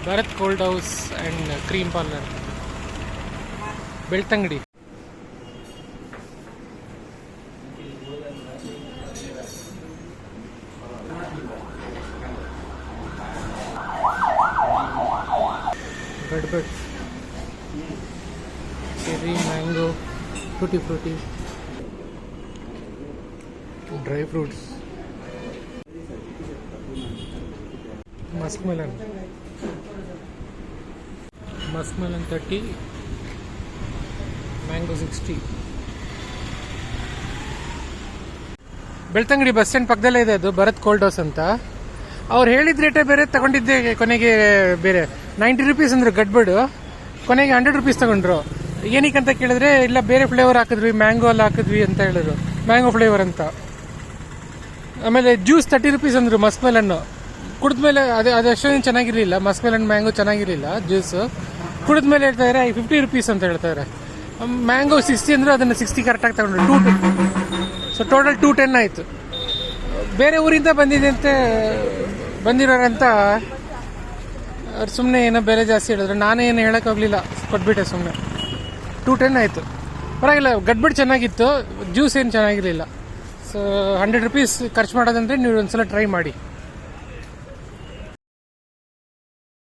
Bharat cold house and cream parlour, Belthangady. Gadbad, cherry, mango, tutti frutti, dry fruits, musk melon 30, mango 60. Belthangady bus stand ಪಕ್ಕದಲ್ಲೇ ಇದೆ ಅದು, Bharat cold house ಅಂತ. ಅವ್ರು ಹೇಳಿದ ರೇಟೇ ಬೇರೆ, ತಗೊಂಡಿದ್ದೆ ಕೊನೆಗೆ ಬೇರೆ. 90 ರೂಪೀಸ್ ಅಂದರು ಗಡ್ಬಡು, ಕೊನೆಗೆ 100 ರೂಪೀಸ್ ತಗೊಂಡ್ರು. ಏನಕ್ಕೆ ಅಂತ ಕೇಳಿದ್ರೆ, ಇಲ್ಲ ಬೇರೆ ಫ್ಲೇವರ್ ಹಾಕಿದ್ವಿ, ಮ್ಯಾಂಗೋ ಎಲ್ಲ ಹಾಕಿದ್ವಿ ಅಂತ ಹೇಳಿದ್ರು, ಮ್ಯಾಂಗೋ ಫ್ಲೇವರ್ ಅಂತ. ಆಮೇಲೆ ಜ್ಯೂಸ್ 30 ರೂಪೀಸ್ ಅಂದರು, ಮಸ್ಕ್ ಮೆಲನ್ನು. ಕುಡಿದ್ಮೇಲೆ ಅದು ಅಷ್ಟೊಂದು ಚೆನ್ನಾಗಿರಲಿಲ್ಲ, ಮಸ್ಕ್ ಮೆಲನ್ ಮ್ಯಾಂಗೋ ಚೆನ್ನಾಗಿರಲಿಲ್ಲ ಜ್ಯೂಸು. ಕುಡಿದ್ಮೇಲೆ ಹೇಳ್ತಾ ಇದ್ದಾರೆ 50 ರೂಪೀಸ್ ಅಂತ ಹೇಳ್ತಾರೆ. ಮ್ಯಾಂಗೋ 60 ಅಂದರು, ಅದನ್ನು 60 ಕರೆಕ್ಟಾಗಿ ತಗೊಂಡ್ರು. 210. ಸೊ ಟೋಟಲ್ 210 ಆಯಿತು. ಬೇರೆ ಊರಿಂದ ಬಂದಿರೋರಂತ ಅವ್ರು ಸುಮ್ಮನೆ ಏನೋ ಬೆಲೆ ಜಾಸ್ತಿ ಹೇಳಿದ್ರು. ನಾನೇನು ಹೇಳೋಕೆ ಹೋಗಲಿಲ್ಲ, ಕೊಟ್ಬಿಟ್ಟೆ ಸುಮ್ಮನೆ. 210 ಆಯಿತು, ಪರವಾಗಿಲ್ಲ. ಗಡ್ಬಡ್ ಚೆನ್ನಾಗಿತ್ತು, ಜ್ಯೂಸ್ ಏನು ಚೆನ್ನಾಗಿರಲಿಲ್ಲ. ಸೊ 100 ರೂಪೀಸ್ ಖರ್ಚು ಮಾಡೋದಂದರೆ ನೀವು ಒಂದ್ಸಲ ಟ್ರೈ ಮಾಡಿ.